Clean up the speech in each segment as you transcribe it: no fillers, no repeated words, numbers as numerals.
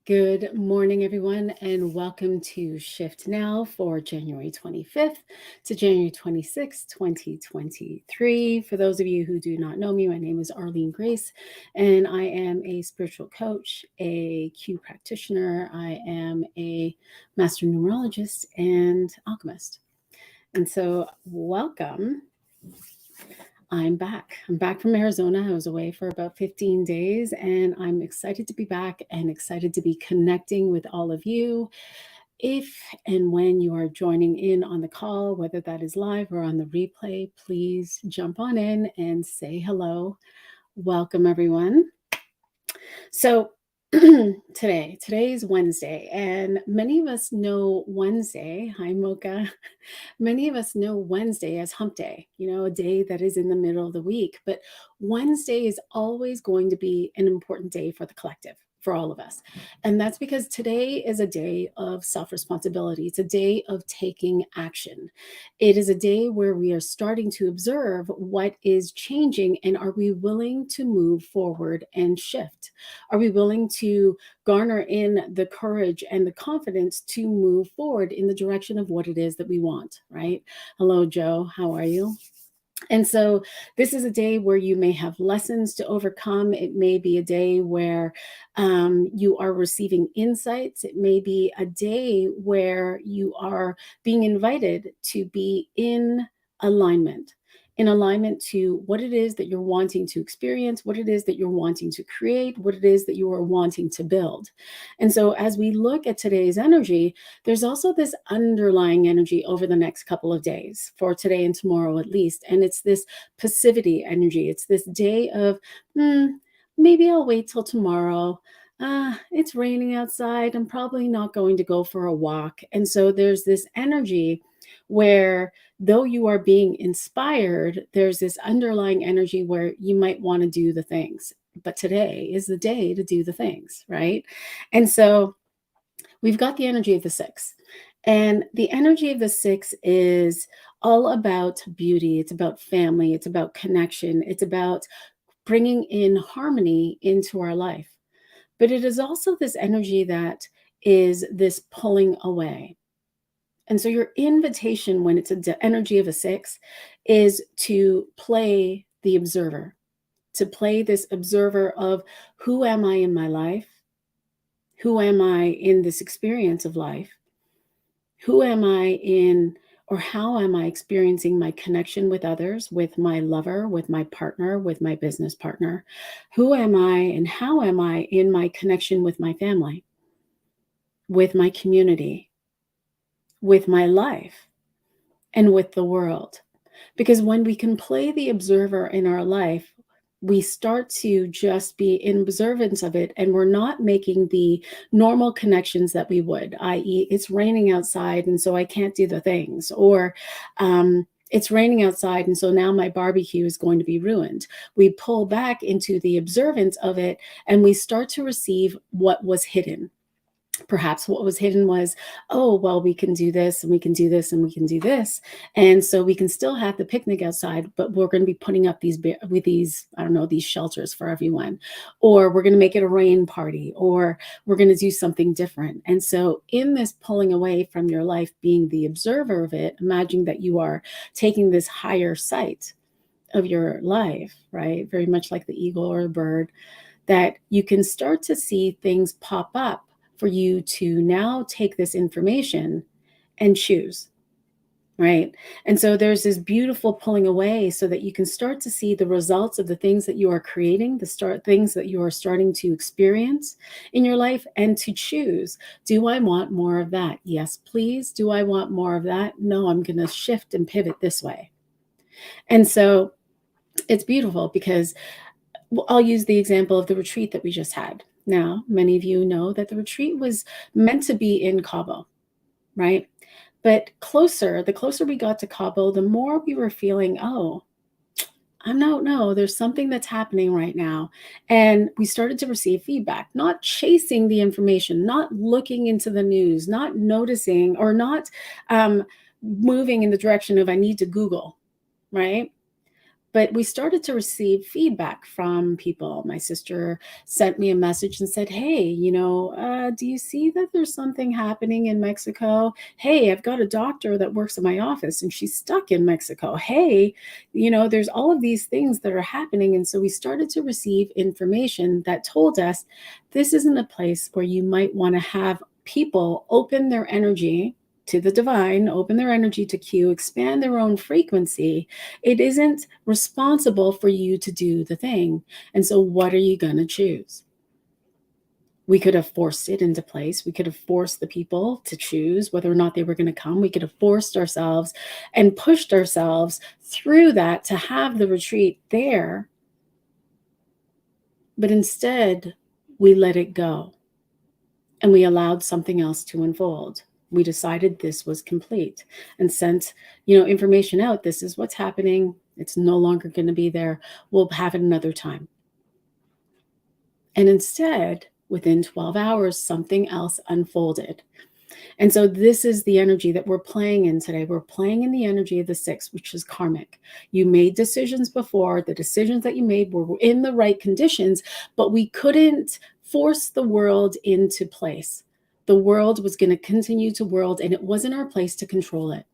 Good morning, everyone, and welcome to Shift Now for January 25th to January 26th, 2023. For those of you who do not know me, my name is Arlene Grace, and I am a spiritual coach, a Q practitioner. I am a master numerologist and alchemist. And so, welcome. I'm back. I'm back from Arizona. I was away for about 15 days, and I'm excited to be back and excited to be connecting with all of you. If and when you are joining in on the call, whether that is live or on the replay, please jump on in and say hello. Welcome, everyone. So, today's Wednesday, and many of us know Wednesday. Hi, Mocha. Many of us know Wednesday as hump day, a day that is in the middle of the week. But Wednesday is always going to be an important day for the collective, for all of us. And that's because today is a day of self-responsibility. It's a day of taking action. It is a day where we are starting to observe what is changing, and are we willing to move forward and shift? Are we willing to garner in the courage and the confidence to move forward in the direction of what it is that we want, right? Hello, Joe. How are you? And so this is a day where you may have lessons to overcome. It may be a day where you are receiving insights. It may be a day where you are being invited to be in alignment to what it is that you're wanting to experience, what it is that you're wanting to create, what it is that you are wanting to build. And so as we look at today's energy, there's also this underlying energy over the next couple of days, for today and tomorrow at least. And it's this passivity energy. It's this day of, maybe I'll wait till tomorrow. It's raining outside. I'm probably not going to go for a walk. And so there's this energy where, though you are being inspired, there's this underlying energy where you might want to do the things. But today is the day to do the things, right? And so we've got the energy of the six. And the energy of the six is all about beauty. It's about family. It's about connection. It's about bringing in harmony into our life. But it is also this energy that is this pulling away. And so your invitation when it's the energy of a six is to play the observer, to play this observer of, who am I in my life? Who am I in this experience of life? Who am I in, or how am I experiencing my connection with others, with my lover, with my partner, with my business partner? Who am I and how am I in my connection with my family, with my community, with my life, and with the world? Because when we can play the observer in our life, we start to just be in observance of it, and we're not making the normal connections that we would, i.e., it's raining outside and so I can't do the things, or it's raining outside and so now my barbecue is going to be ruined. We pull back into the observance of it, and we start to receive what was hidden. Perhaps what was hidden was, oh, well, we can do this and we can do this and we can do this. And so we can still have the picnic outside, but we're going to be putting up these shelters for everyone, or we're going to make it a rain party, or we're going to do something different. And so in this pulling away from your life, being the observer of it, imagine that you are taking this higher sight of your life, right? Very much like the eagle or a bird, that you can start to see things pop up for you to now take this information and choose, right? And so there's this beautiful pulling away so that you can start to see the results of the things that you are creating, things that you are starting to experience in your life, and to choose, do I want more of that? Yes, please. Do I want more of that? No, I'm going to shift and pivot this way. And so it's beautiful because I'll use the example of the retreat that we just had. Now, many of you know that the retreat was meant to be in Cabo, right? But the closer we got to Cabo, the more we were feeling, oh, I don't know, there's something that's happening right now. And we started to receive feedback, not chasing the information, not looking into the news, not noticing, or not moving in the direction of, I need to Google, right? But we started to receive feedback from people. My sister sent me a message and said, hey, do you see that there's something happening in Mexico? Hey, I've got a doctor that works in my office and she's stuck in Mexico. Hey, there's all of these things that are happening. And so we started to receive information that told us this isn't a place where you might want to have people open their energy to the divine, open their energy to Q, expand their own frequency. It isn't responsible for you to do the thing. And so what are you going to choose? We could have forced it into place. We could have forced the people to choose whether or not they were going to come. We could have forced ourselves and pushed ourselves through that to have the retreat there. But instead, we let it go and we allowed something else to unfold. We decided this was complete and sent, information out. This is what's happening. It's no longer going to be there. We'll have it another time. And instead, within 12 hours, something else unfolded. And so this is the energy that we're playing in today. We're playing in the energy of the 6, which is karmic. You made decisions before. The decisions that you made were in the right conditions, but we couldn't force the world into place. The world was going to continue to world, and it wasn't our place to control it,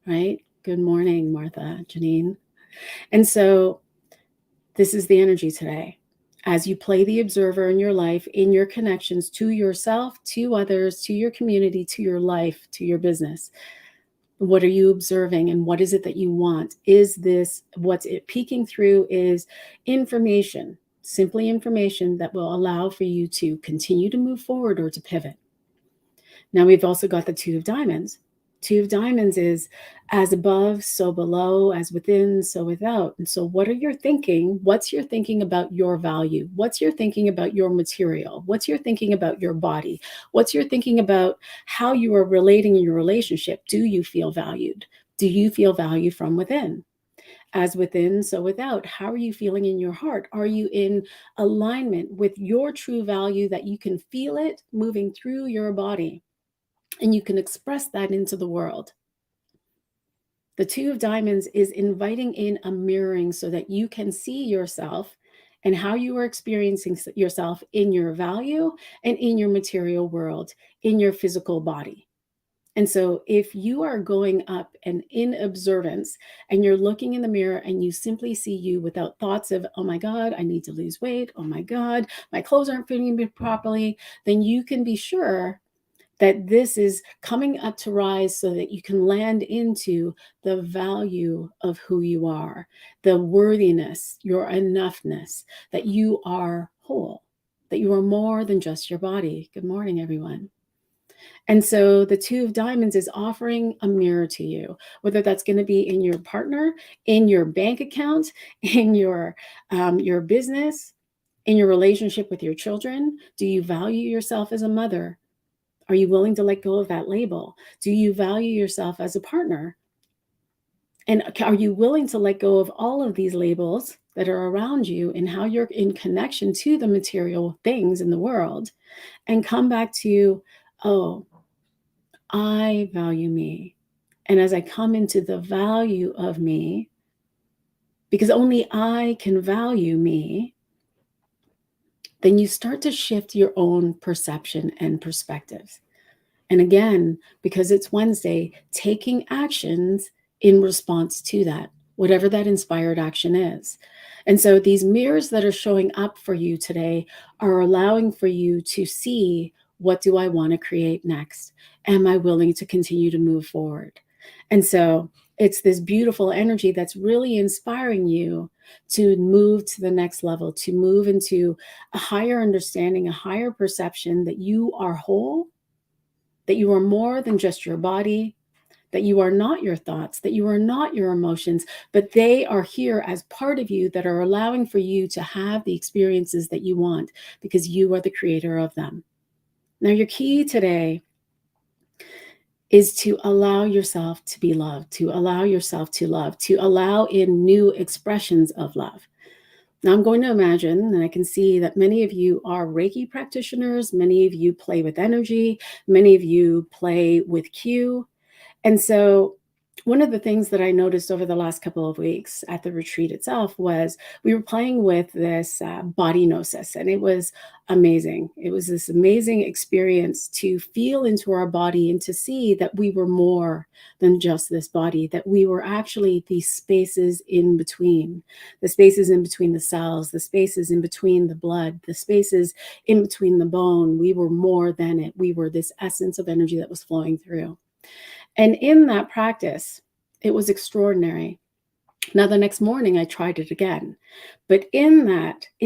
right? Good morning, Martha, Janine. And so this is the energy today. As you play the observer in your life, in your connections to yourself, to others, to your community, to your life, to your business, what are you observing and what is it that you want? Is this what's it peeking through is information, simply information that will allow for you to continue to move forward or to pivot. Now we've also got the 2 of diamonds. 2 of diamonds is as above, so below, as within, so without. And so what are you thinking? What's your thinking about your value? What's your thinking about your material? What's your thinking about your body? What's your thinking about how you are relating in your relationship? Do you feel valued? Do you feel value from within? As within, so without. How are you feeling in your heart? Are you in alignment with your true value that you can feel it moving through your body? And you can express that into the world. The 2 of diamonds is inviting in a mirroring so that you can see yourself and how you are experiencing yourself in your value and in your material world, in your physical body. And so if you are going up and in observance and you're looking in the mirror and you simply see you without thoughts of, oh my God, I need to lose weight. Oh my God, my clothes aren't fitting me properly, then you can be sure that this is coming up to rise so that you can land into the value of who you are, the worthiness, your enoughness, that you are whole, that you are more than just your body. Good morning, everyone. And so the 2 of diamonds is offering a mirror to you, whether that's going to be in your partner, in your bank account, in your business, in your relationship with your children. Do you value yourself as a mother? Are you willing to let go of that label? Do you value yourself as a partner? And are you willing to let go of all of these labels that are around you and how you're in connection to the material things in the world and come back to, oh, I value me. And as I come into the value of me, because only I can value me, then you start to shift your own perception and perspectives. And again, because it's Wednesday, taking actions in response to that, whatever that inspired action is. And so these mirrors that are showing up for you today are allowing for you to see, what do I want to create next? Am I willing to continue to move forward? And so it's this beautiful energy that's really inspiring you to move to the next level, to move into a higher understanding, a higher perception that you are whole, that you are more than just your body, that you are not your thoughts, that you are not your emotions, but they are here as part of you that are allowing for you to have the experiences that you want because you are the creator of them. Now, your key today is to allow yourself to be loved, to allow yourself to love, to allow in new expressions of love. Now, I'm going to imagine, and I can see that many of you are Reiki practitioners, many of you play with energy, many of you play with Q. And so one of the things that I noticed over the last couple of weeks at the retreat itself was we were playing with this body gnosis, and it was amazing. It was this amazing experience to feel into our body and to see that we were more than just this body, that we were actually these spaces in between, the spaces in between the cells, the spaces in between the blood, the spaces in between the bone. We were more than it. We were this essence of energy that was flowing through. And in that practice, it was extraordinary. Now, the next morning, I tried it again. But in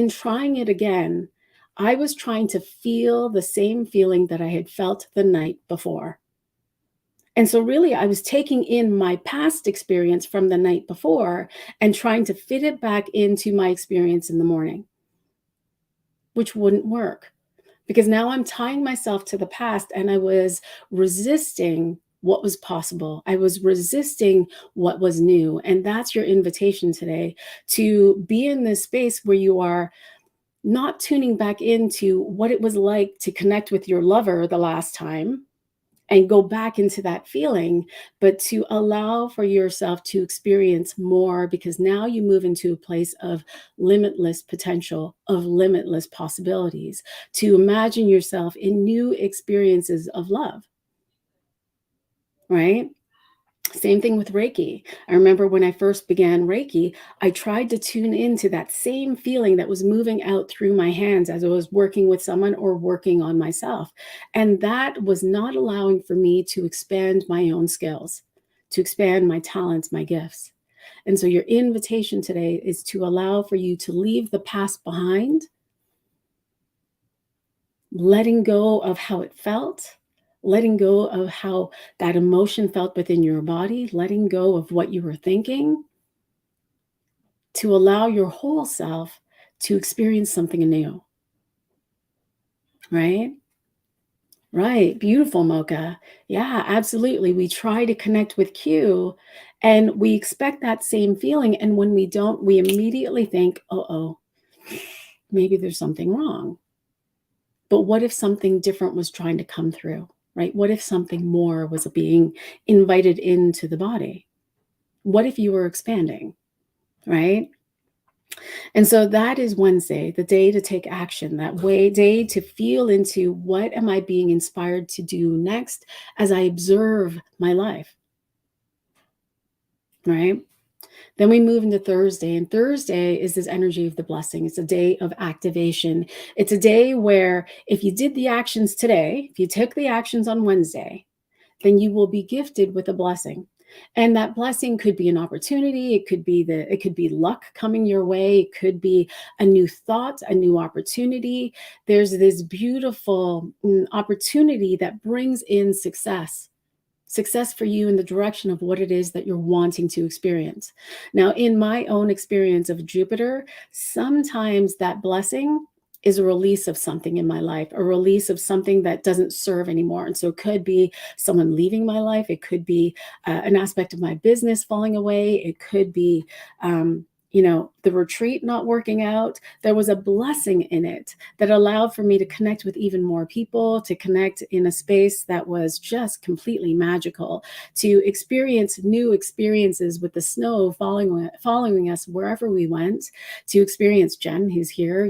trying it again, I was trying to feel the same feeling that I had felt the night before. And so, really, I was taking in my past experience from the night before and trying to fit it back into my experience in the morning, which wouldn't work because now I'm tying myself to the past and I was resisting what was possible. I was resisting what was new. And that's your invitation today, to be in this space where you are not tuning back into what it was like to connect with your lover the last time and go back into that feeling, but to allow for yourself to experience more, because now you move into a place of limitless potential, of limitless possibilities, to imagine yourself in new experiences of love, right? Same thing with Reiki. I remember when I first began Reiki, I tried to tune into that same feeling that was moving out through my hands as I was working with someone or working on myself. And that was not allowing for me to expand my own skills, to expand my talents, my gifts. And so your invitation today is to allow for you to leave the past behind, letting go of how it felt, letting go of how that emotion felt within your body, letting go of what you were thinking, to allow your whole self to experience something new, right? Right. Beautiful, Mocha. Yeah, absolutely. We try to connect with Q and we expect that same feeling. And when we don't, we immediately think, oh, maybe there's something wrong. But what if something different was trying to come through, right? What if something more was being invited into the body? What if you were expanding, right? And so that is Wednesday, the day to take action, that day to feel into what am I being inspired to do next as I observe my life, right? Then we move into Thursday, and Thursday is this energy of the blessing. It's a day of activation. It's a day where if you did the actions today, if you took the actions on Wednesday, then you will be gifted with a blessing. And that blessing could be an opportunity. It could be luck coming your way. It could be a new thought, a new opportunity. There's this beautiful opportunity that brings in success for you in the direction of what it is that you're wanting to experience. Now, in my own experience of Jupiter, sometimes that blessing is a release of something in my life, a release of something that doesn't serve anymore. And so it could be someone leaving my life. It could be an aspect of my business falling away. It could be, the retreat not working out. There was a blessing in it that allowed for me to connect with even more people, to connect in a space that was just completely magical, to experience new experiences with the snow following us wherever we went, to experience Jen, who's here,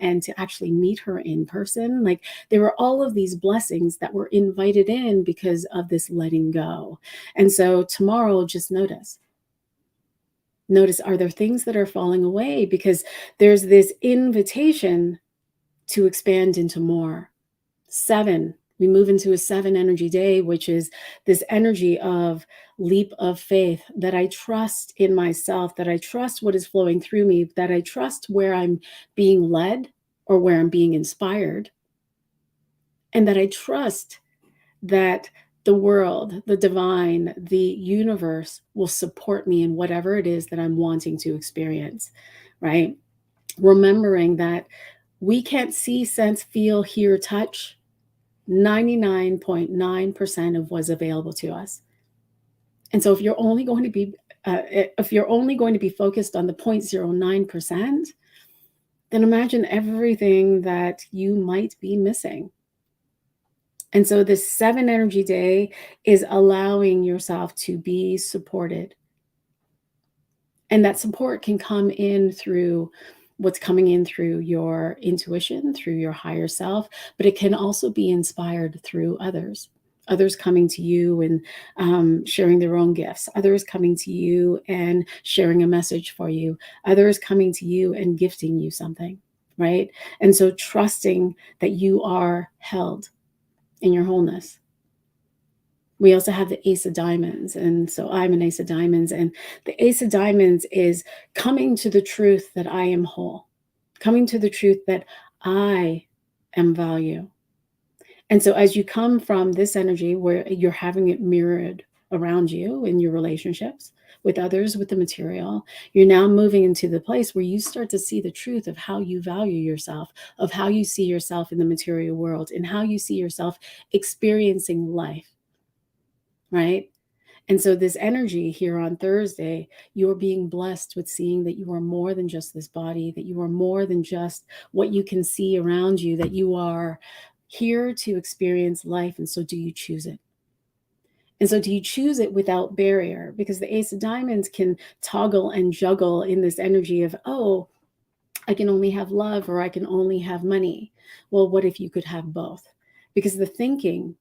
and to actually meet her in person. Like, there were all of these blessings that were invited in because of this letting go. And so tomorrow, just notice, are there things that are falling away? Because there's this invitation to expand into more. 7, we move into a 7 energy day, which is this energy of leap of faith, that I trust in myself, that I trust what is flowing through me, that I trust where I'm being led or where I'm being inspired, and that I trust that the world, the divine, the universe will support me in whatever it is that I'm wanting to experience, right? Remembering that we can't see, sense, feel, hear, touch 99.9% of what's available to us. And so if you're only going to be focused on the 0.09%, then imagine everything that you might be missing. And so this 7 energy day is allowing yourself to be supported. And that support can come in through what's coming in through your intuition, through your higher self, but it can also be inspired through others coming to you and sharing their own gifts, others coming to you and sharing a message for you, others coming to you and gifting you something, right? And so trusting that you are held in your wholeness. We also have the Ace of Diamonds. And so I'm an Ace of Diamonds. And the Ace of Diamonds is coming to the truth that I am whole, coming to the truth that I am value. And so as you come from this energy where you're having it mirrored around you in your relationships with others, with the material, you're now moving into the place where you start to see the truth of how you value yourself, of how you see yourself in the material world, and how you see yourself experiencing life. Right? And so, this energy here on Thursday, you're being blessed with seeing that you are more than just this body, that you are more than just what you can see around you, that you are here to experience life. And so, do you choose it? And so, do you choose it without barrier? Because the Ace of Diamonds can toggle and juggle in this energy of, oh, I can only have love or I can only have money. Well, what if you could have both? Because the thinking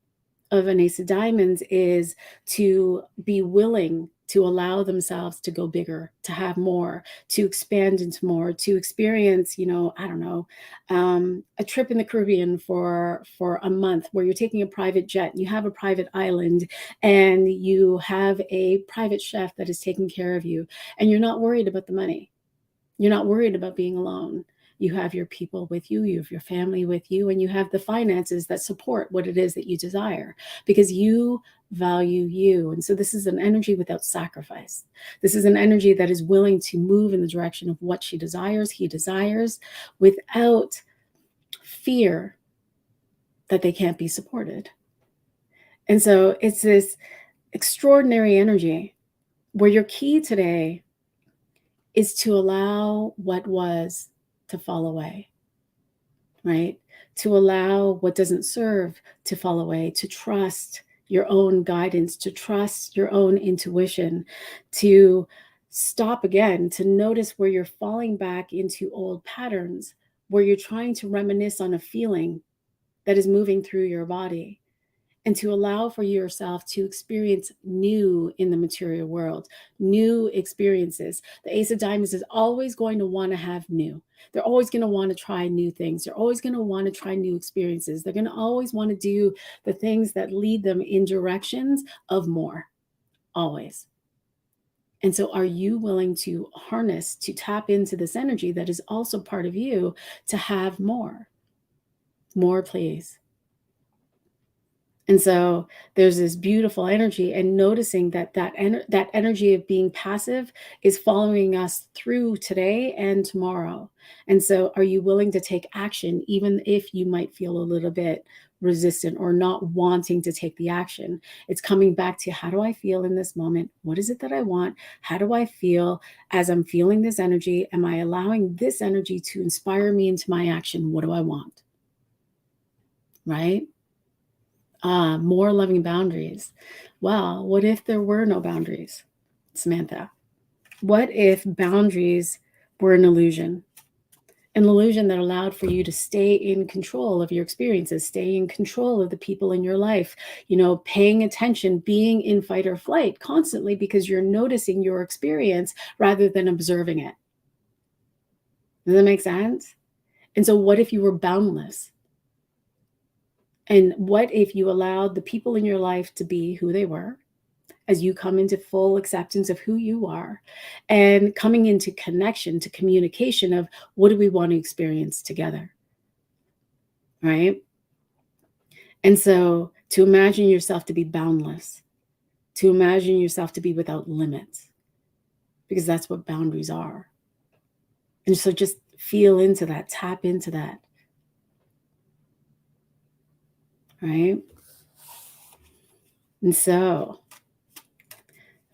of an Ace of Diamonds is to be willing to allow themselves to go bigger, to have more, to expand into more, to experience, I don't know, a trip in the Caribbean for a month where you're taking a private jet, you have a private island, and you have a private chef that is taking care of you, and you're not worried about the money. You're not worried about being alone. You have your people with you, you have your family with you, and you have the finances that support what it is that you desire because you value you. And so this is an energy without sacrifice. This is an energy that is willing to move in the direction of what she desires, he desires, without fear that they can't be supported. And so it's this extraordinary energy where your key today is to allow what was to fall away, right? To allow what doesn't serve to fall away, to trust your own guidance, to trust your own intuition, to stop again, to notice where you're falling back into old patterns, where you're trying to reminisce on a feeling that is moving through your body, and to allow for yourself to experience new in the material world, new experiences. The Ace of Diamonds is always going to want to have new. They're always going to want to try new things. They're always going to want to try new experiences. They're going to always want to do the things that lead them in directions of more, always. And so, are you willing to harness, to tap into this energy that is also part of you to have more? More, please. And so there's this beautiful energy, and noticing that energy of being passive is following us through today and tomorrow. And so, are you willing to take action, even if you might feel a little bit resistant or not wanting to take the action? It's coming back to, how do I feel in this moment? What is it that I want? How do I feel as I'm feeling this energy? Am I allowing this energy to inspire me into my action? What do I want? Right? More loving boundaries. Well, what if there were no boundaries, Samantha? What if boundaries were an illusion? An illusion that allowed for you to stay in control of your experiences, stay in control of the people in your life, paying attention, being in fight or flight constantly because you're noticing your experience rather than observing it. Does that make sense? And so, what if you were boundless? And what if you allowed the people in your life to be who they were as you come into full acceptance of who you are and coming into connection, to communication of what do we want to experience together, right? And so to imagine yourself to be boundless, to imagine yourself to be without limits, because that's what boundaries are. And so just feel into that, tap into that, right? And so,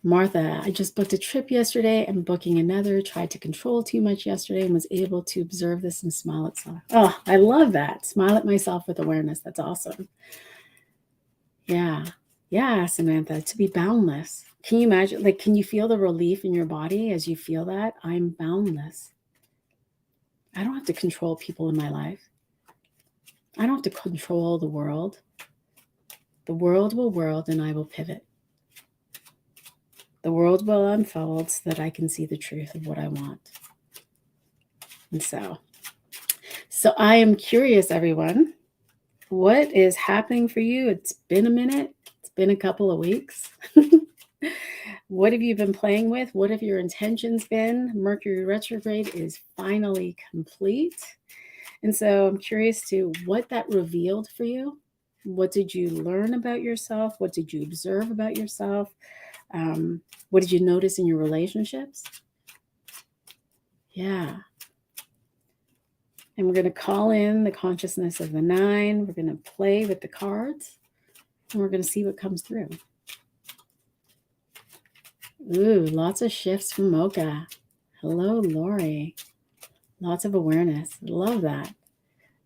Martha, I just booked a trip yesterday. I'm booking another. Tried to control too much yesterday and was able to observe this and smile at myself. Oh, I love that. Smile at myself with awareness. That's awesome. Yeah. Yeah, Samantha, to be boundless. Can you imagine, like, can you feel the relief in your body as you feel that? I'm boundless. I don't have to control people in my life. I don't have to control the world. The world will world and I will pivot. The world will unfold so that I can see the truth of what I want. And so I am curious, everyone, what is happening for you? It's been a minute. It's been a couple of weeks. What have you been playing with? What have your intentions been? Mercury retrograde is finally complete. And so I'm curious to what that revealed for you. What did you learn about yourself? What did you observe about yourself? What did you notice in your relationships? Yeah. And we're going to call in the consciousness of the 9. We're going to play with the cards. And we're going to see what comes through. Ooh, lots of shifts from Mocha. Hello, Lori. Lots of awareness. Love that.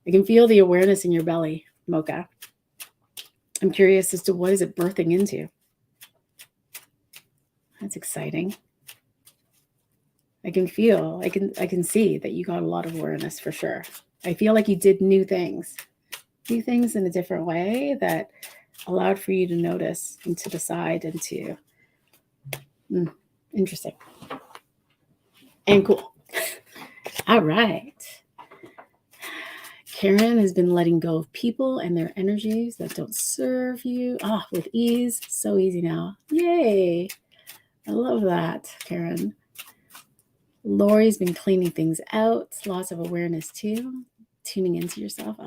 I can feel the awareness in your belly, Mocha. I'm curious as to what is it birthing into. That's exciting. I can feel, I can see that you got a lot of awareness for sure. I feel like you did new things in a different way that allowed for you to notice and to decide and to, interesting and cool. All right. Karen has been letting go of people and their energies that don't serve you. With ease. So easy now. Yay. I love that, Karen. Lori's been cleaning things out. Lots of awareness too. Tuning into yourself.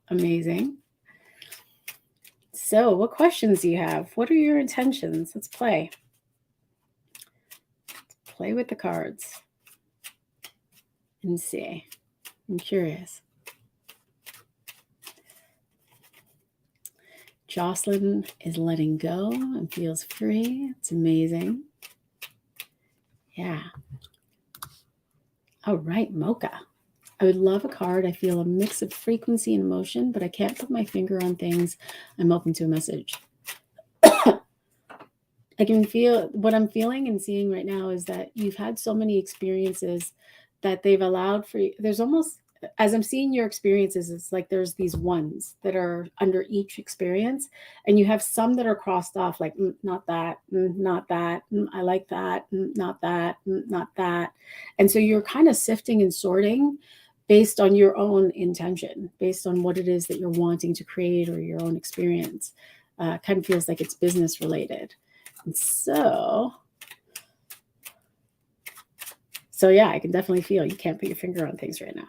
Amazing. So, what questions do you have? What are your intentions? Let's play. Let's play with the cards and see. I'm curious. Jocelyn is letting go and feels free. It's amazing. Yeah. All right, Mocha. I would love a card. I feel a mix of frequency and emotion, but I can't put my finger on things. I'm open to a message. I can feel what I'm feeling and seeing right now is that you've had so many experiences that they've allowed for you. There's almost, as I'm seeing your experiences, it's like there's these ones that are under each experience, and you have some that are crossed off, like not that, not that, I like that, not that, not that. And so you're kind of sifting and sorting based on your own intention, based on what it is that you're wanting to create or your own experience. Kind of feels like it's business related. And so yeah, I can definitely feel you can't put your finger on things right now.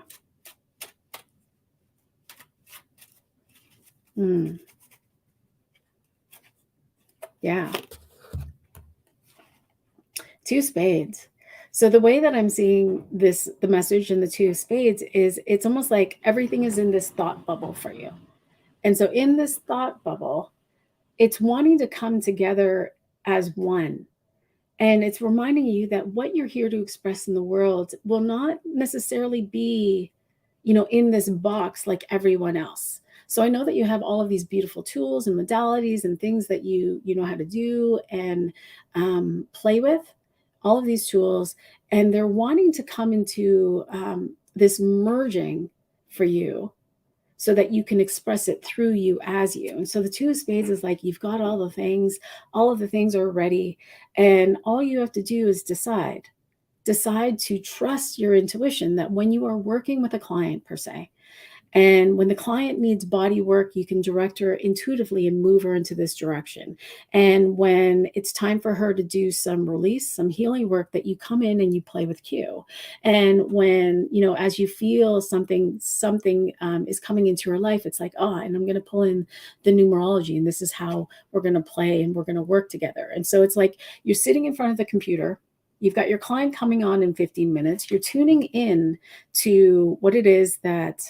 Yeah. 2 spades. So the way that I'm seeing this, the message in the 2 spades is it's almost like everything is in this thought bubble for you. And so in this thought bubble, it's wanting to come together as one. And it's reminding you that what you're here to express in the world will not necessarily be, in this box like everyone else. So I know that you have all of these beautiful tools and modalities and things that you know how to do and play with, all of these tools, and they're wanting to come into this merging for you so that you can express it through you as you. And so the 2 of spades is like you've got all of the things are ready, and all you have to do is decide to trust your intuition that when you are working with a client per se, and when the client needs body work, you can direct her intuitively and move her into this direction. And when it's time for her to do some release, some healing work, that you come in and you play with Q. And when, as you feel something is coming into her life, it's like, and I'm going to pull in the numerology, and this is how we're going to play and we're going to work together. And so it's like you're sitting in front of the computer. You've got your client coming on in 15 minutes. You're tuning in to what it is that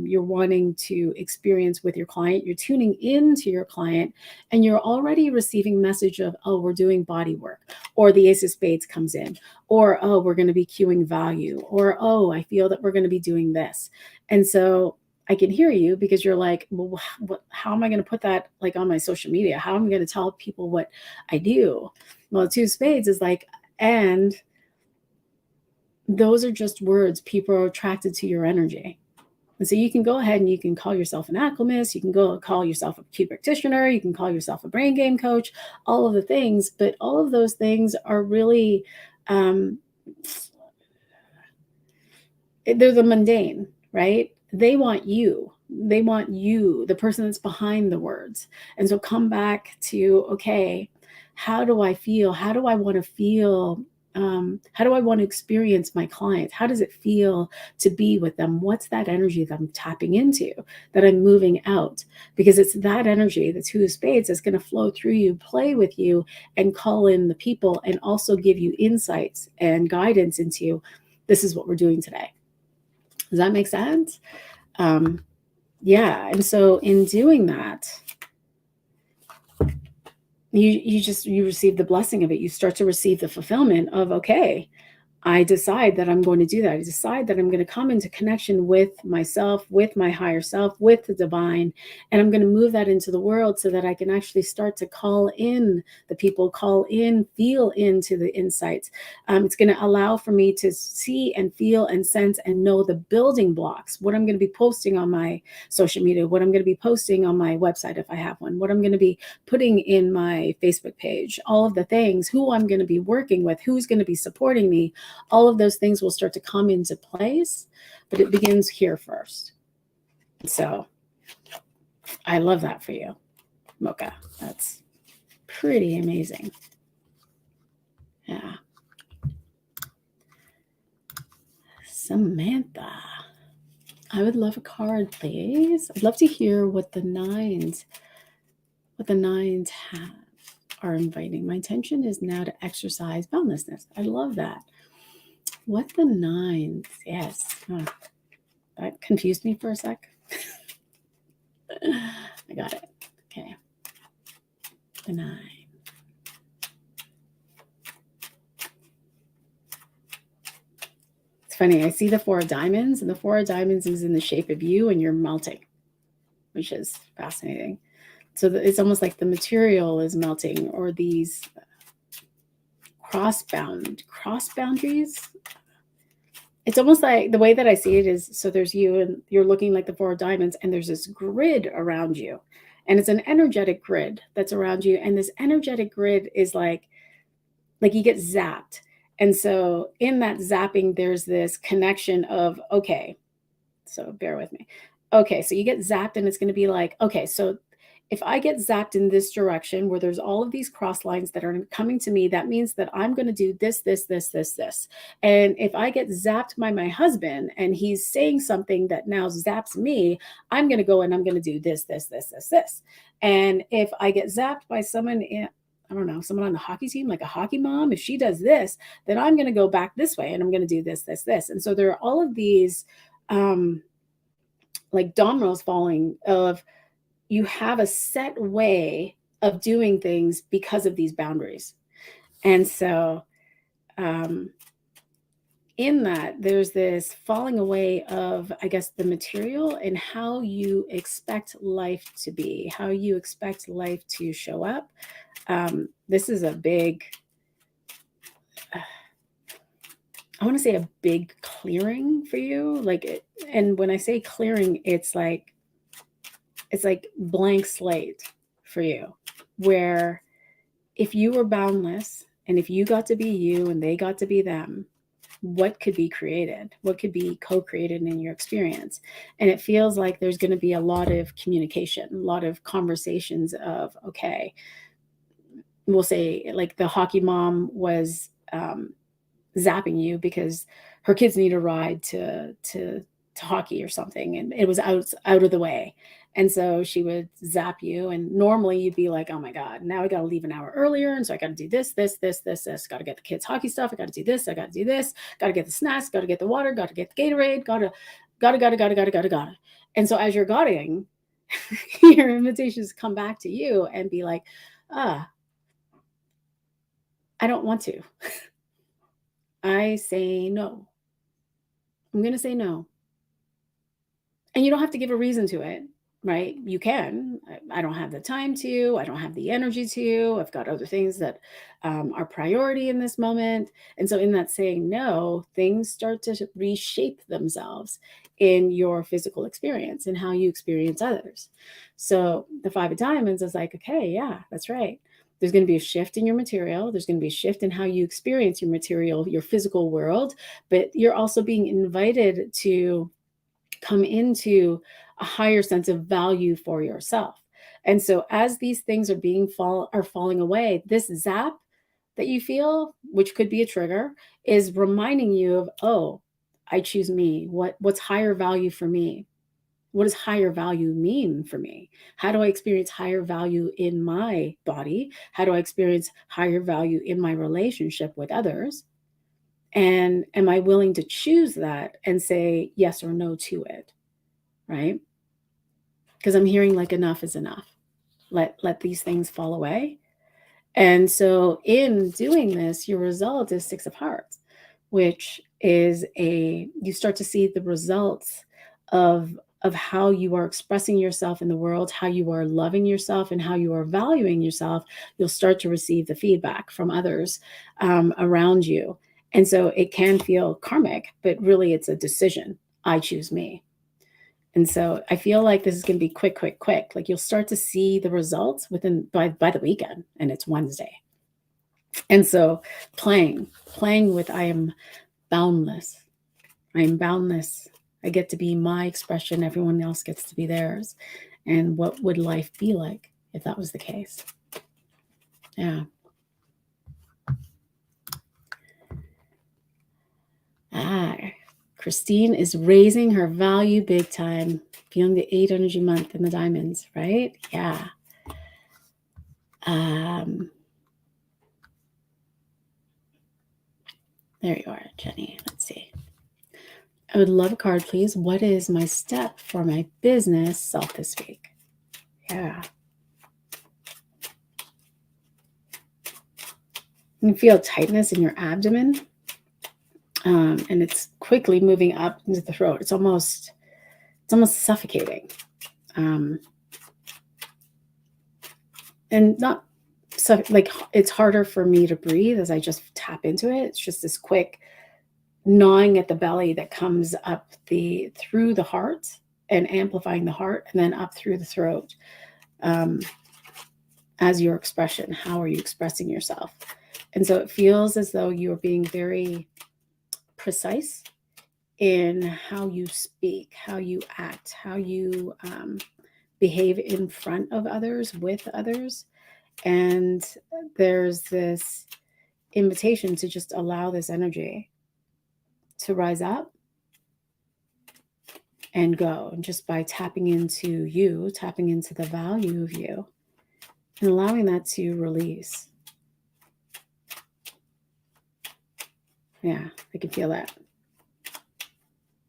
you're wanting to experience with your client. You're tuning in to your client, and you're already receiving message of, we're doing body work, or the Ace of Spades comes in, or, we're going to be cueing value, or, I feel that we're going to be doing this. And so I can hear you, because you're like, well, how am I going to put that like on my social media? How am I going to tell people what I do? Well, two of spades is like, and those are just words. People are attracted to your energy. And so you can go ahead and you can call yourself an alchemist. You can go call yourself a Q practitioner. You can call yourself a brain game coach, all of the things. But all of those things are really, they're the mundane, right? They want you. They want you, the person that's behind the words. And so come back to, okay, how do I feel? How do I want to feel? How do I want to experience my clients? How does it feel to be with them? What's that energy that I'm tapping into, that I'm moving out? Because it's that energy, the two of spades, that's going to flow through you, play with you, and call in the people, and also give you insights and guidance into, this is what we're doing today. Does that make sense? Yeah. And so in doing that, you receive the blessing of it. You start to receive the fulfillment of, okay, I decide that I'm going to do that. I decide that I'm going to come into connection with myself, with my higher self, with the divine, and I'm going to move that into the world so that I can actually start to call in the people, call in, feel into the insights. It's going to allow for me to see and feel and sense and know the building blocks, what I'm going to be posting on my social media, what I'm going to be posting on my website if I have one, what I'm going to be putting in my Facebook page, all of the things, who I'm going to be working with, who's going to be supporting me. All of those things will start to come into place, but it begins here first. So I love that for you, Mocha. That's pretty amazing. Yeah. Samantha, I would love a card, please. I'd love to hear what the nines have, are inviting. My intention is now to exercise boundlessness. I love that. What the nines? Yes. Oh, that confused me for a sec. I got it. Okay. The 9. It's funny. I see the 4 of diamonds, and the 4 of diamonds is in the shape of you, and you're melting, which is fascinating. So it's almost like the material is melting, or these cross boundaries. It's almost like, the way that I see it is, so there's you, and you're looking like the 4 of diamonds, and there's this grid around you, and it's an energetic grid that's around you, and this energetic grid is like you get zapped. And so in that zapping, there's this connection of, okay, so bear with me. Okay, so you get zapped, and it's going to be like, okay, so if I get zapped in this direction where there's all of these cross lines that are coming to me, that means that I'm going to do this, this, this, this, this. And if I get zapped by my husband and he's saying something that now zaps me, I'm going to go and I'm going to do this, this, this, this, this. And if I get zapped by someone I don't know, someone on the hockey team, like a hockey mom, if she does this, then I'm going to go back this way and I'm going to do this, this, this. And so there are all of these like dominoes falling of, you have a set way of doing things because of these boundaries. And so in that, there's this falling away of, I guess, the material and how you expect life to be, how you expect life to show up. This is a big, I want to say a big clearing for you. Like, and when I say clearing, it's like blank slate for you, where if you were boundless and if you got to be you and they got to be them, what could be created? What could be co-created in your experience? And it feels like there's going to be a lot of communication, a lot of conversations of, okay, we'll say like the hockey mom was zapping you because her kids need a ride to hockey or something, and it was out of the way. And so she would zap you, and normally you'd be like, oh my God, now I got to leave an hour earlier. And so I got to do this, this, this, this, this, got to get the kids hockey stuff. I got to do this. I got to do this, got to get the snacks, got to get the water, got to get the Gatorade, got to. And so as you're gotting, your invitations come back to you and be like, I don't want to. I say no. I'm going to say no. And you don't have to give a reason to it, right? You can. I don't have the time to, I don't have the energy to, I've got other things that are priority in this moment. And so, in that saying no, things start to reshape themselves in your physical experience and how you experience others. So, the Five of Diamonds is like, okay, yeah, that's right. There's going to be a shift in your material. There's going to be a shift in how you experience your material, your physical world, but you're also being invited to come into a higher sense of value for yourself. And so as these things are falling away, this zap that you feel, which could be a trigger, is reminding you of, oh, I choose me. What's higher value for me? What does higher value mean for me? How do I experience higher value in my body? How do I experience higher value in my relationship with others? And am I willing to choose that and say yes or no to it? Right? Because I'm hearing like enough is enough. Let these things fall away. And so in doing this, your result is Six of Hearts, which is you start to see the results of how you are expressing yourself in the world, how you are loving yourself, and how you are valuing yourself. You'll start to receive the feedback from others around you. And so it can feel karmic, but really it's a decision. I choose me. And so I feel like this is going to be quick, quick, quick. Like you'll start to see the results by the weekend, and it's Wednesday. And so playing with I am boundless. I am boundless. I get to be my expression. Everyone else gets to be theirs. And what would life be like if that was the case? Yeah. Christine is raising her value big time, feeling the 8 energy month in the diamonds, right? Yeah. There you are, Jenny. Let's see. I would love a card, please. What is my step for my business self this week? Yeah. You can feel tightness in your abdomen, and it's quickly moving up into the throat. It's almost suffocating, and not so like it's harder for me to breathe as I just tap into it. It's just this quick gnawing at the belly that comes up through the heart and amplifying the heart, and then up through the throat. As your expression, how are you expressing yourself? And so it feels as though you're being very precise in how you speak, how you act, how you behave in front of others, with others. And there's this invitation to just allow this energy to rise up and go. And just by tapping into you, tapping into the value of you, and allowing that to release. Yeah, I can feel that.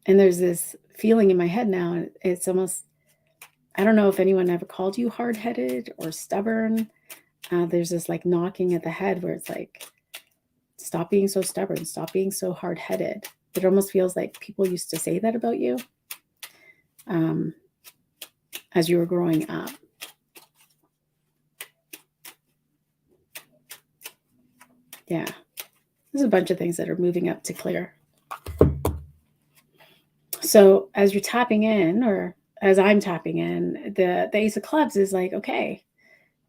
And there's this feeling in my head now. It's almost, I don't know if anyone ever called you hard-headed or stubborn. There's this like knocking at the head where it's like, stop being so stubborn, stop being so hard-headed. It almost feels like people used to say that about you as you were growing up. Yeah, there's a bunch of things that are moving up to clear. So as you're tapping in, or as I'm tapping in, the Ace of Clubs is like, okay,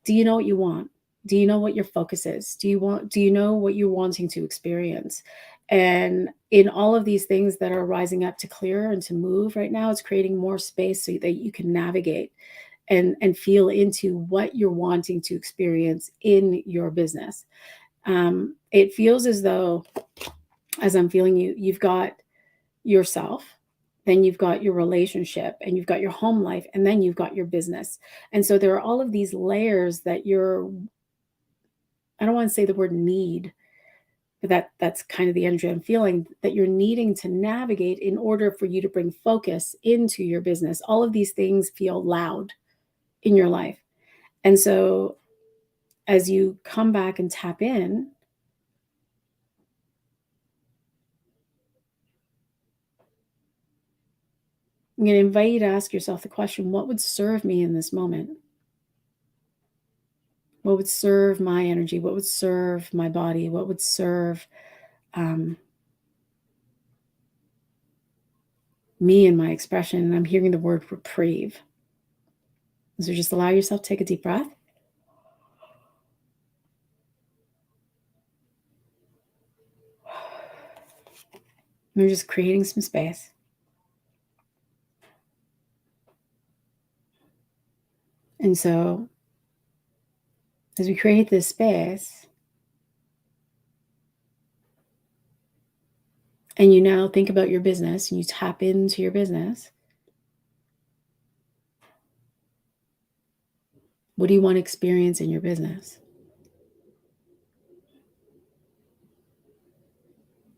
do you know what you want? Do you know what your focus is? Do you know what you're wanting to experience? And in all of these things that are rising up to clear and to move right now, it's creating more space so that you can navigate and feel into what you're wanting to experience in your business. It feels as though, as I'm feeling you've got yourself, then you've got your relationship, and you've got your home life, and then you've got your business. And so there are all of these layers that I don't want to say the word need, but that's kind of the energy I'm feeling, that you're needing to navigate in order for you to bring focus into your business. All of these things feel loud in your life. And so as you come back and tap in, I'm going to invite you to ask yourself the question, what would serve me in this moment? What would serve my energy? What would serve my body? What would serve me and my expression? And I'm hearing the word reprieve. So just allow yourself to take a deep breath. We're just creating some space. And so as we create this space, and you now think about your business and you tap into your business, what do you want to experience in your business?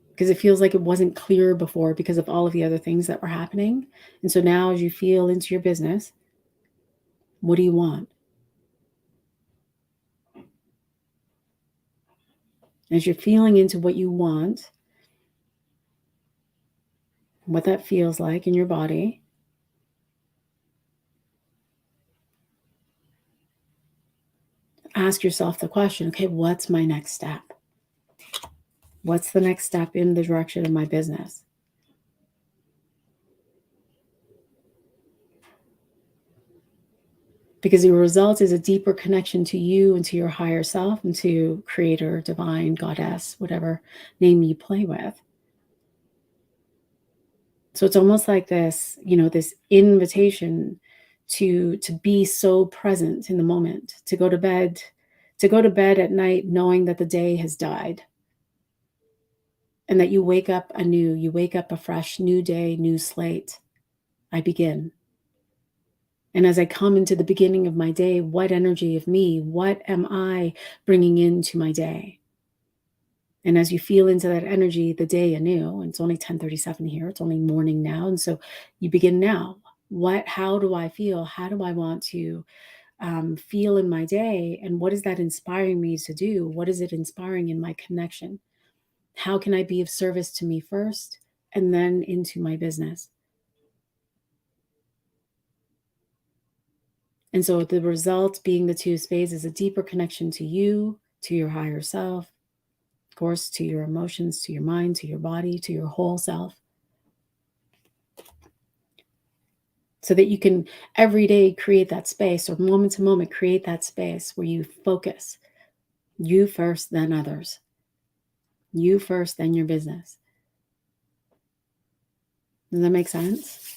Because it feels like it wasn't clear before because of all of the other things that were happening. And so now as you feel into your business, what do you want? As you're feeling into what you want, what that feels like in your body, ask yourself the question, okay, what's my next step? What's the next step in the direction of my business? Because the result is a deeper connection to you and to your higher self and to creator, divine, goddess, whatever name you play with. So it's almost like this, this invitation to be so present in the moment, to go to bed at night knowing that the day has died and that you wake up anew, you wake up a fresh new day, new slate. I begin. And as I come into the beginning of my day, what energy of me, what am I bringing into my day? And as you feel into that energy, the day anew, and it's only 10:37 here, it's only morning now. And so you begin now. How do I feel? How do I want to feel in my day? And what is that inspiring me to do? What is it inspiring in my connection? How can I be of service to me first and then into my business? And so the result being the two of spades is a deeper connection to you, to your higher self, of course, to your emotions, to your mind, to your body, to your whole self. So that you can every day create that space or moment to moment create that space where you focus. You first, then others. You first, then your business. Does that make sense?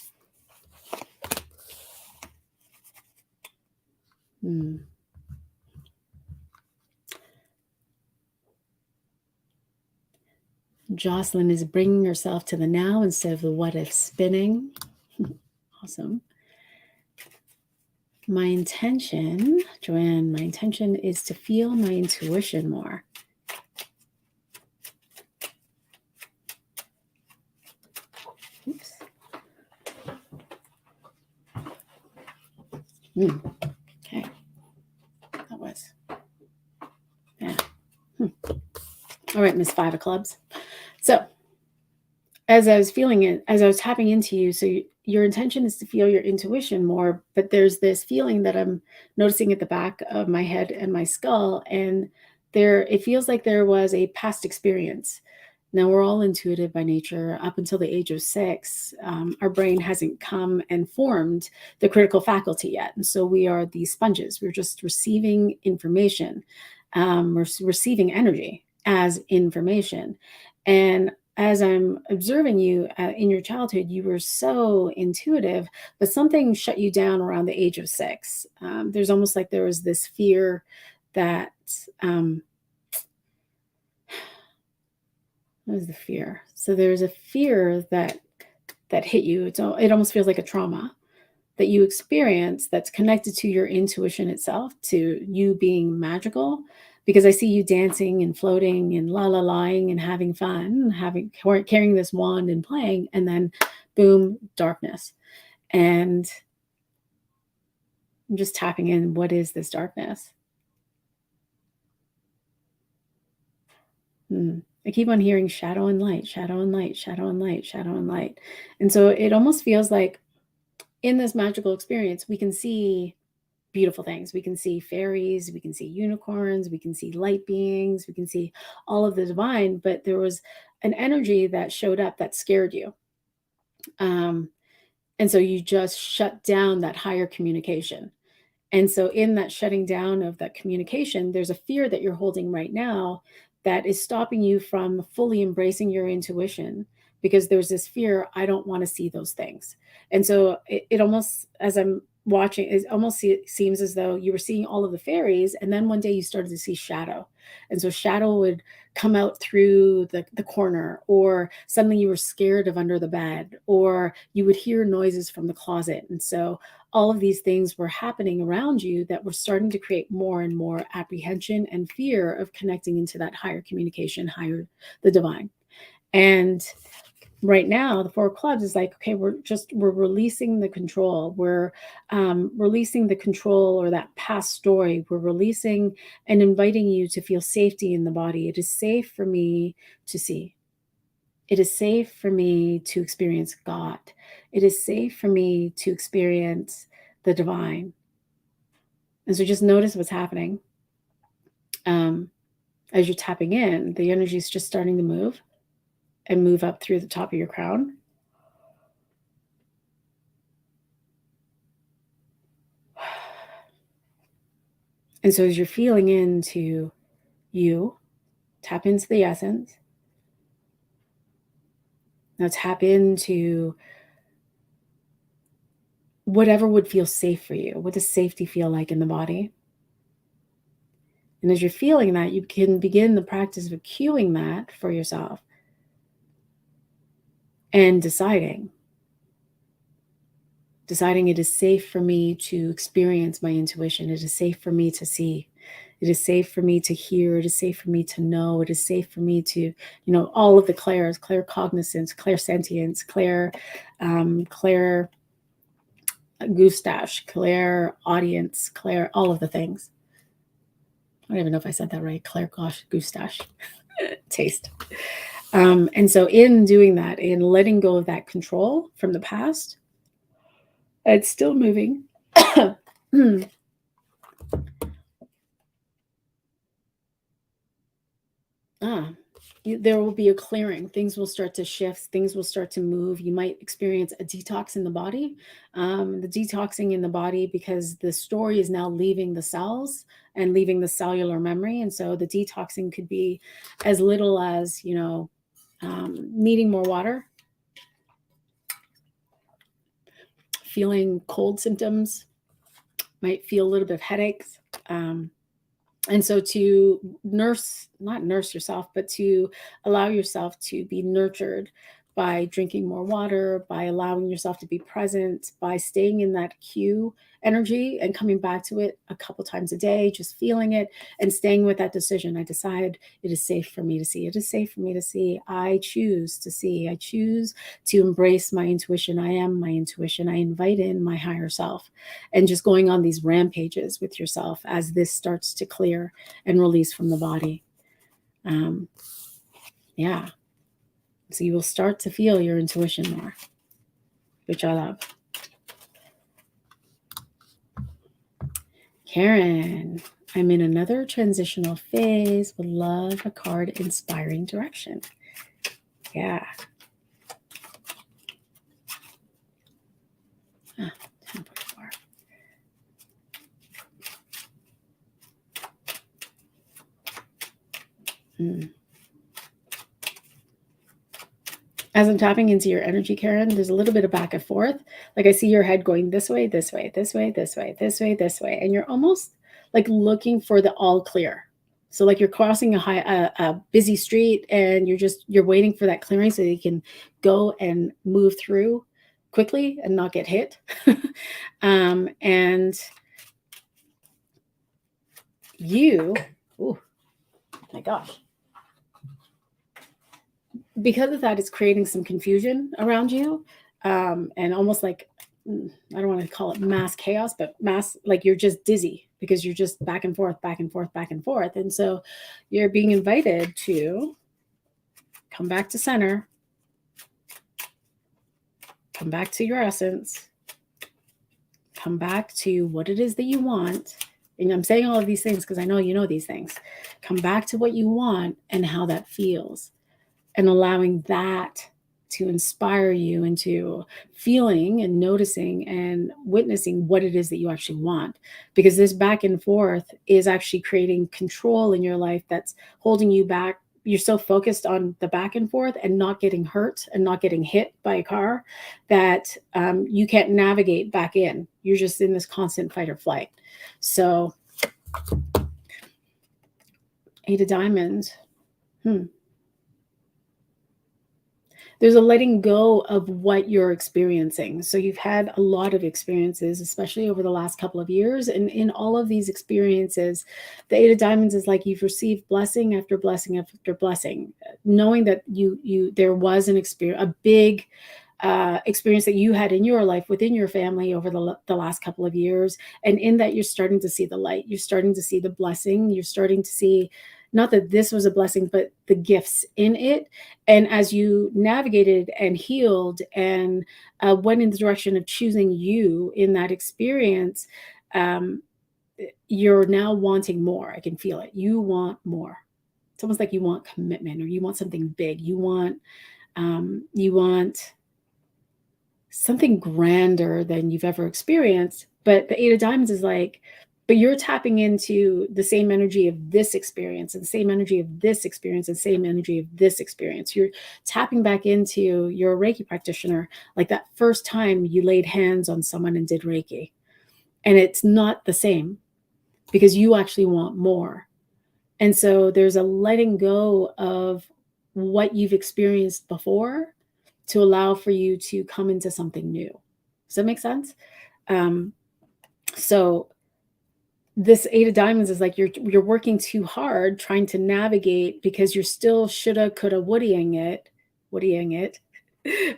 Jocelyn is bringing herself to the now instead of the what if spinning. Awesome. My intention, Joanne, my intention is to feel my intuition more. Oops. Okay. That was, yeah. All right, Miss Five of Clubs. So as I was feeling it, as I was tapping into you, so your intention is to feel your intuition more, but there's this feeling that I'm noticing at the back of my head and my skull, and it feels like there was a past experience. Now, we're all intuitive by nature. Up until the age of 6, our brain hasn't come and formed the critical faculty yet. And so we are these sponges. We're just receiving information. We're receiving energy as information. And as I'm observing you in your childhood, you were so intuitive, but something shut you down around the age of 6. There's almost like there was this fear that, what is the fear? So there's a fear that hit you. It almost feels like a trauma that you experience that's connected to your intuition itself, to you being magical. Because I see you dancing and floating and lying and having fun, carrying this wand and playing, and then boom, darkness. And I'm just tapping in, what is this darkness? I keep on hearing shadow and light, shadow and light, shadow and light, shadow and light. And so it almost feels like in this magical experience, we can see beautiful things. We can see fairies, we can see unicorns, we can see light beings, we can see all of the divine, but there was an energy that showed up that scared you. And so you just shut down that higher communication. And so, in that shutting down of that communication, there's a fear that you're holding right now that is stopping you from fully embracing your intuition, because there's this fear, I don't want to see those things. And so, it almost, as I'm watching, it almost seems as though you were seeing all of the fairies, and then one day you started to see shadow. And so, shadow would come out through the corner, or suddenly you were scared of under the bed, or you would hear noises from the closet. And so, all of these things were happening around you that were starting to create more and more apprehension and fear of connecting into that higher communication, higher, the divine. And right now, the Four of Clubs is like, okay, we're releasing the control. We're releasing the control, or that past story. We're releasing and inviting you to feel safety in the body. It is safe for me to see. It is safe for me to experience God. It is safe for me to experience the divine. And so just notice what's happening. As you're tapping in, the energy is just starting to move and move up through the top of your crown. And so as you're feeling into you, tap into the essence. Now tap into whatever would feel safe for you. What does safety feel like in the body? And as you're feeling that, you can begin the practice of cueing that for yourself and deciding it is safe for me to experience my intuition. It is safe for me to see. It is safe for me to hear. It is safe for me to know. It is safe for me to, all of the clairs, claircognizance, clairsentience, clair goustache, clairaudience, all of the things. I don't even know if I said that right. Claire goustache taste. And so in doing that, in letting go of that control from the past, it's still moving. There will be a clearing. Things will start to shift. Things will start to move. You might experience a detox in the body. The detoxing in the body, because the story is now leaving the cells and leaving the cellular memory. And so the detoxing could be as little as, needing more water, feeling cold symptoms, might feel a little bit of headaches. And so to not nurse yourself, but to allow yourself to be nurtured by drinking more water, by allowing yourself to be present, by staying in that cue energy and coming back to it a couple times a day, just feeling it and staying with that decision. I decide it is safe for me to see. It is safe for me to see. I choose to see. I choose to embrace my intuition. I am my intuition. I invite in my higher self, and just going on these rampages with yourself as this starts to clear and release from the body. Yeah. So you will start to feel your intuition more, which I love. Karen, I'm in another transitional phase. Would love a card inspiring direction. Yeah. 10.4. As I'm tapping into your energy, Karen, there's a little bit of back and forth. Like I see your head going this way, this way, this way, this way, this way, this way. And you're almost like looking for the all clear. So like you're crossing a busy street and you're waiting for that clearing so you can go and move through quickly and not get hit. And you, oh my gosh. Because of that, it's creating some confusion around you, and almost like, I don't want to call it mass chaos, but like you're just dizzy because you're just back and forth, back and forth, back and forth. And so you're being invited to come back to center, come back to your essence, come back to what it is that you want. And I'm saying all of these things because I know you know these things. Come back to what you want and how that feels, and allowing that to inspire you into feeling and noticing and witnessing what it is that you actually want. Because this back and forth is actually creating control in your life that's holding you back. You're so focused on the back and forth and not getting hurt and not getting hit by a car that you can't navigate back in. You're just in this constant fight or flight. So, Eight of Diamonds. There's a letting go of what you're experiencing. So you've had a lot of experiences, especially over the last couple of years. And in all of these experiences, the Eight of Diamonds is like you've received blessing after blessing after blessing, knowing that there was an experience, a big experience that you had in your life within your family over the last couple of years. And in that, you're starting to see the light. You're starting to see the blessing. You're starting to see not that this was a blessing, but the gifts in it. And as you navigated and healed and went in the direction of choosing you in that experience, you're now wanting more. I can feel it. You want more. It's almost like you want commitment, or you want something big. You want something grander than you've ever experienced. But the Eight of Diamonds is like, but you're tapping into the same energy of this experience, and the same energy of this experience, and same energy of this experience. You're tapping back into, you're a Reiki practitioner, like that first time you laid hands on someone and did Reiki. And it's not the same because you actually want more. And so there's a letting go of what you've experienced before to allow for you to come into something new. Does that make sense? So this Eight of Diamonds is like you're working too hard trying to navigate because you're still shoulda, coulda, wouldying it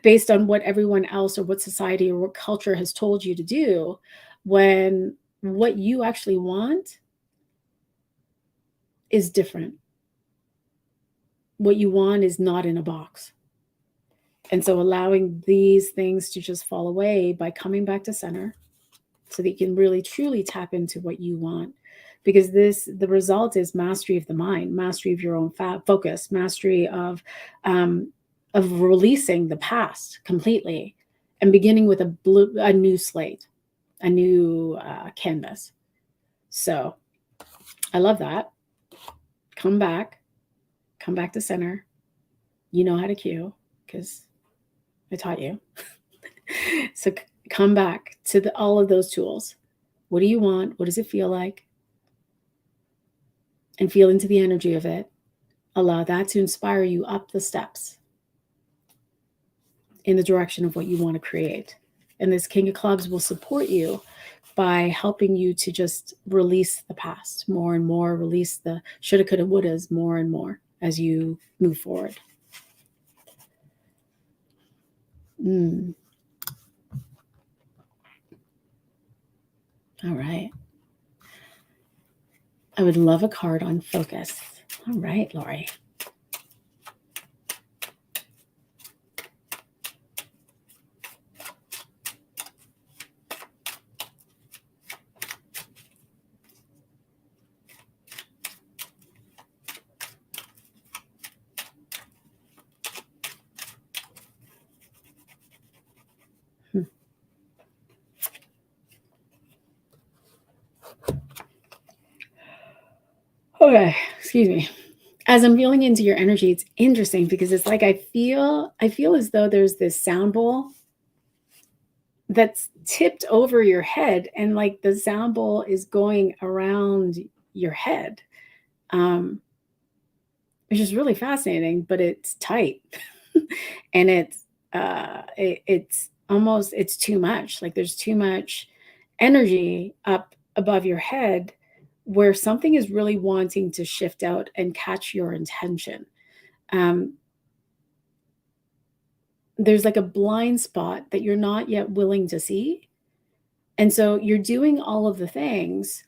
based on what everyone else or what society or what culture has told you to do, when what you actually want is different. What you want is not in a box. And so allowing these things to just fall away by coming back to center, so that you can really truly tap into what you want. Because the result is mastery of the mind, mastery of your own focus, mastery of releasing the past completely and beginning with a new slate, a new canvas. So I love that. Come back to center. You know how to cue because I taught you. So come back to all of those tools. What do you want? What does it feel like? And feel into the energy of it. Allow that to inspire you up the steps in the direction of what you want to create. And this King of Clubs will support you by helping you to just release the past more and more, release the shoulda, coulda, wouldas more and more as you move forward. All right. I would love a card on focus. All right, Lori. Okay, excuse me. As I'm feeling into your energy, it's interesting because it's like I feel as though there's this sound bowl that's tipped over your head, and like the sound bowl is going around your head, which is really fascinating, but it's tight. And it's almost, it's too much. Like there's too much energy up above your head where something is really wanting to shift out and catch your intention. There's like a blind spot that you're not yet willing to see. And so you're doing all of the things.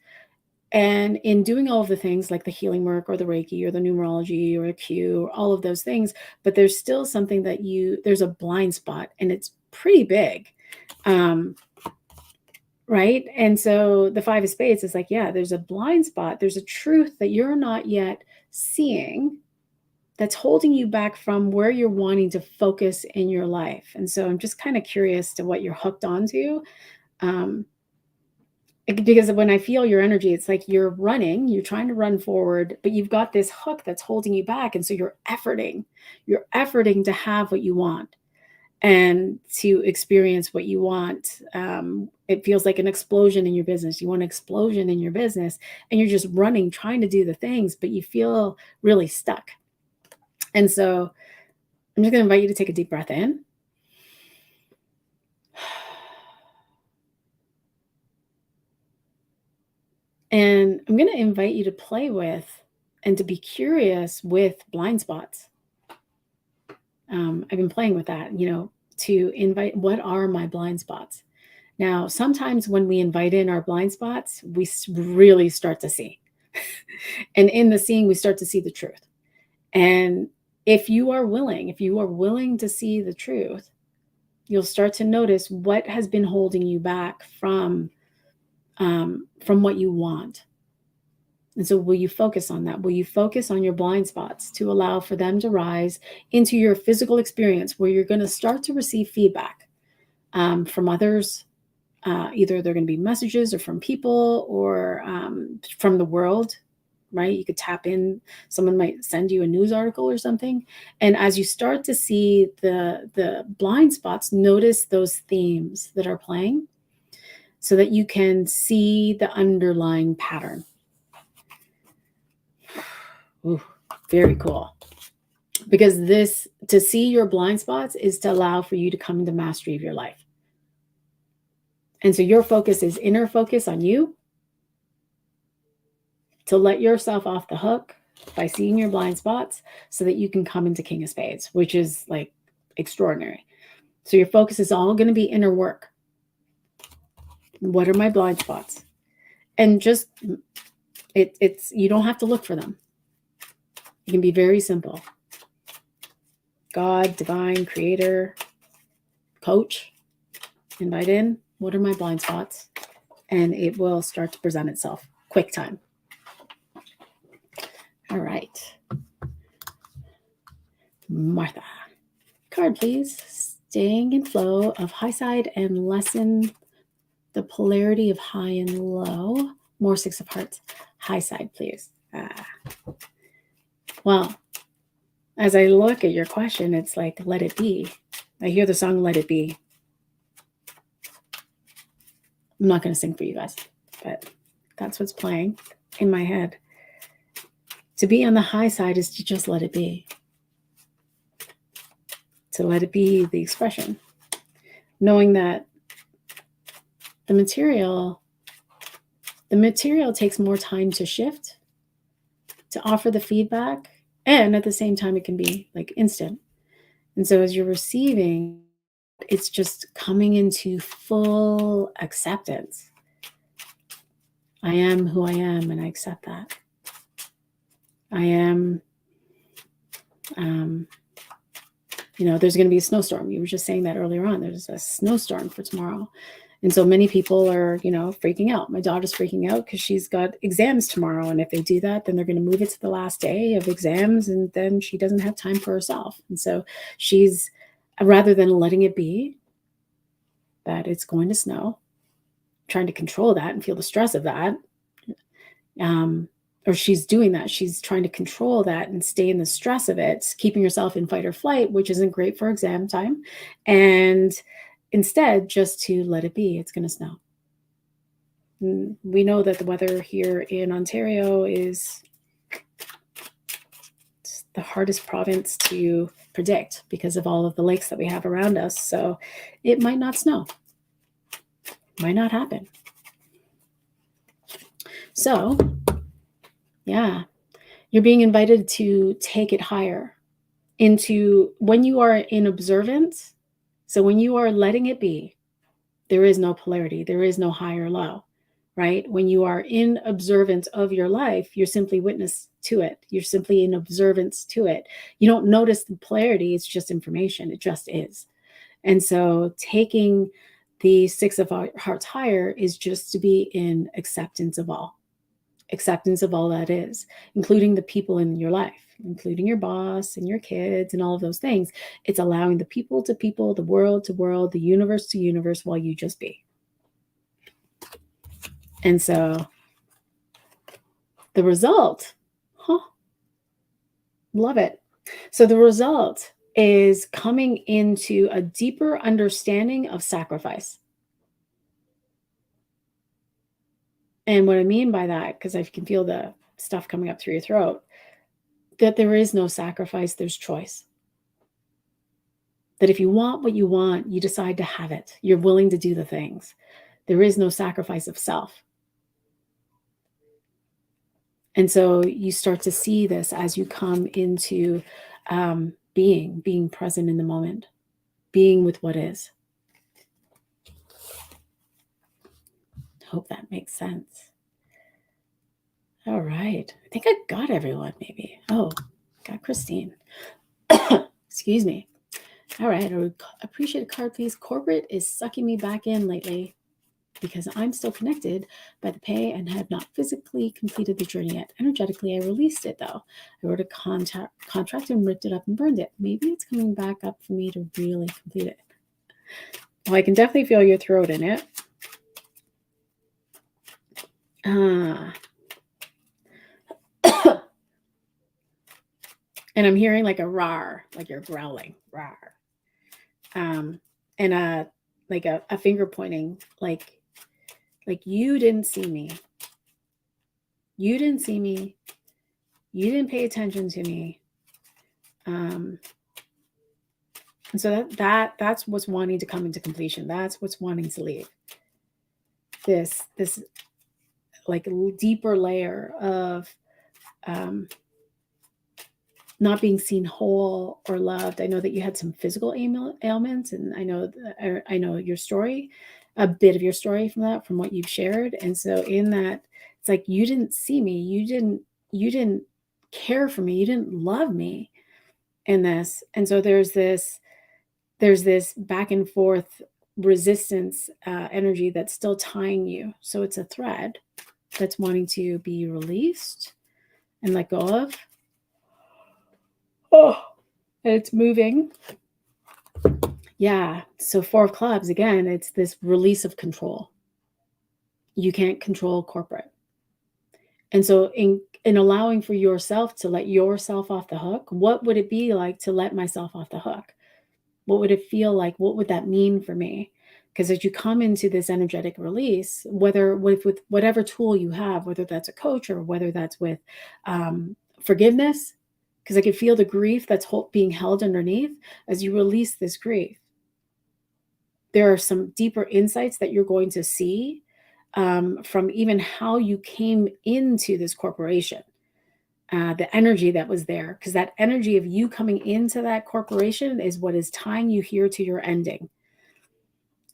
And in doing all of the things like the healing work or the Reiki or the numerology or a Q or all of those things, but there's still something that there's a blind spot, and it's pretty big. right? And so the Five of Spades is like, yeah, there's a blind spot. There's a truth that you're not yet seeing that's holding you back from where you're wanting to focus in your life. And so I'm just kind of curious to what you're hooked onto. Because when I feel your energy, it's like you're running, you're trying to run forward, but you've got this hook that's holding you back. And so you're efforting to have what you want and to experience what you want. It feels like an explosion in your business. You want an explosion in your business, and you're just running, trying to do the things, but you feel really stuck. And so I'm just going to invite you to take a deep breath in. And I'm going to invite you to play with and to be curious with blind spots. I've been playing with that, to invite, what are my blind spots? Now, sometimes when we invite in our blind spots, we really start to see. And in the seeing, we start to see the truth. And if you are willing to see the truth, you'll start to notice what has been holding you back from what you want. And so will you focus on that? Will you focus on your blind spots to allow for them to rise into your physical experience, where you're going to start to receive feedback from others? Either they're going to be messages, or from people, or from the world, right? You could tap in, someone might send you a news article or something. And as you start to see the blind spots, notice those themes that are playing so that you can see the underlying pattern. Ooh, very cool. Because to see your blind spots is to allow for you to come into mastery of your life. And so your focus is inner focus on you, to let yourself off the hook by seeing your blind spots so that you can come into King of Spades, which is like extraordinary. So your focus is all going to be inner work. What are my blind spots? And just, it's you don't have to look for them. It can be very simple. God, divine, creator, coach, invite in, what are my blind spots? And it will start to present itself. Quick time. All right. Martha. Card, please. Staying in flow of high side and lessen the polarity of high and low. More Six of Hearts. High side, please. Well, as I look at your question, it's like, let it be. I hear the song, Let It Be. I'm not going to sing for you guys, but that's what's playing in my head. To be on the high side is to just let it be. To let it be the expression. Knowing that the material takes more time to shift, to offer the feedback, and at the same time, it can be like instant. And so as you're receiving, it's just coming into full acceptance. I am who I am, and I accept that. I am, there's going to be a snowstorm. You were just saying that earlier on. There's a snowstorm for tomorrow. And so many people are, freaking out. My daughter's freaking out because she's got exams tomorrow. And if they do that, then they're going to move it to the last day of exams. And then she doesn't have time for herself. And so she's, rather than letting it be that it's going to snow, trying to control that and feel the stress of that, or she's doing that. She's trying to control that and stay in the stress of it, keeping herself in fight or flight, which isn't great for exam time. And instead, just to let it be, it's going to snow. And we know that the weather here in Ontario is the hardest province to predict because of all of the lakes that we have around us. So it might not snow. Might not happen. So, yeah, you're being invited to take it higher into when you are in observance. So when you are letting it be, there is no polarity. There is no high or low, right? When you are in observance of your life, you're simply witness to it. You're simply in observance to it. You don't notice the polarity. It's just information. It just is. And so taking The Six of Hearts higher is just to be in acceptance of all that is, including the people in your life, including your boss and your kids and all of those things. It's allowing the people to people, the world to world, the universe to universe, while you just be. And so the result, love it. So the result is coming into a deeper understanding of sacrifice. And what I mean by that, because I can feel the stuff coming up through your throat, that there is no sacrifice, there's choice. That if you want what you want, you decide to have it. You're willing to do the things. There is no sacrifice of self. And so you start to see this as you come into being present in the moment, being with what is. Hope that makes sense. All right. I think I got everyone, maybe. Oh, got Christine. Excuse me. All right. I would appreciate a card, please. Corporate is sucking me back in lately because I'm still connected by the pay and have not physically completed the journey yet. Energetically, I released it, though. I wrote a contract and ripped it up and burned it. Maybe it's coming back up for me to really complete it. Well, I can definitely feel your throat in it. And I'm hearing like a rar, like you're growling, rar. And like a finger pointing, like you didn't see me. You didn't see me. You didn't pay attention to me. And so that's what's wanting to come into completion. That's what's wanting to leave. This like deeper layer of not being seen whole or loved. I know that you had some physical ailments, and I know your story, a bit of your story from what you've shared. And so in that, it's like you didn't see me, you didn't care for me, you didn't love me in this. And so there's this back and forth resistance energy that's still tying you. So it's a thread that's wanting to be released and let go of. Oh, and it's moving. Yeah. So 4 of clubs, again, it's this release of control. You can't control corporate. And so in allowing for yourself to let yourself off the hook, what would it be like to let myself off the hook? What would it feel like? What would that mean for me? Because as you come into this energetic release, whether with whatever tool you have, whether that's a coach or whether that's with forgiveness, because I could feel the grief that's being held underneath as you release this grief. There are some deeper insights that you're going to see from even how you came into this corporation, the energy that was there, because that energy of you coming into that corporation is what is tying you here to your ending.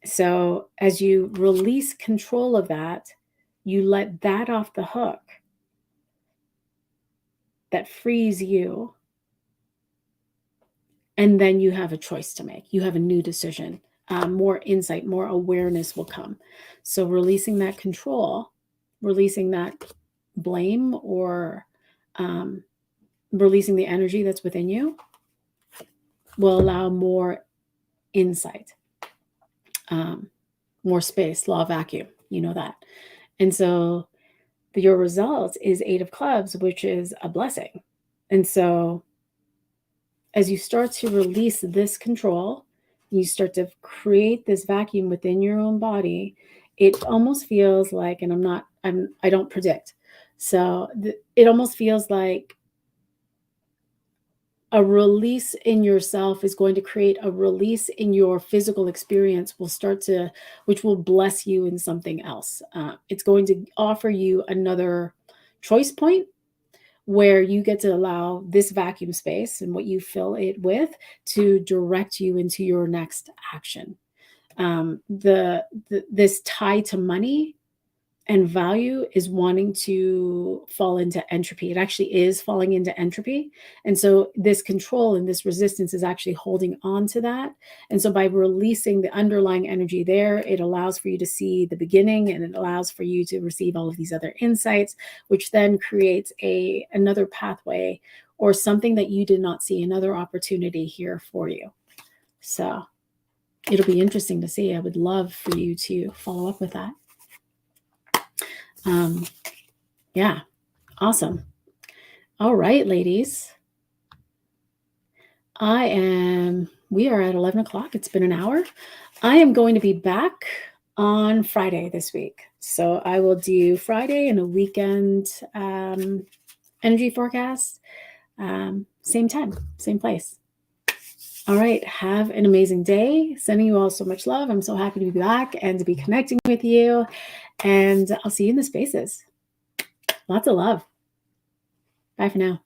So as you release control of that, you let that off the hook. That frees you. And then you have a choice to make. You have a new decision. More insight, more awareness will come. So releasing that control, releasing that blame, or releasing the energy that's within you will allow more insight, more space, law of vacuum, you know that. And so your result is 8 of clubs, which is a blessing. And so as you start to release this control, you start to create this vacuum within your own body, it almost feels like, and I don't predict. So it almost feels like a release in yourself is going to create a release in your physical experience, which will bless you in something else. It's going to offer you another choice point where you get to allow this vacuum space and what you fill it with to direct you into your next action. This tie to money and value is wanting to fall into entropy. It actually is falling into entropy. And so this control and this resistance is actually holding on to that. And so by releasing the underlying energy there, it allows for you to see the beginning, and it allows for you to receive all of these other insights, which then creates another pathway or something that you did not see, another opportunity here for you. So it'll be interesting to see. I would love for you to follow up with that. Yeah, awesome. All right, ladies. We are at 11 o'clock. It's been an hour. I am going to be back on Friday this week. So I will do Friday and a weekend energy forecast. Same time, same place. All right. Have an amazing day. Sending you all so much love. I'm so happy to be back and to be connecting with you. And I'll see you in the spaces. Lots of love. Bye for now.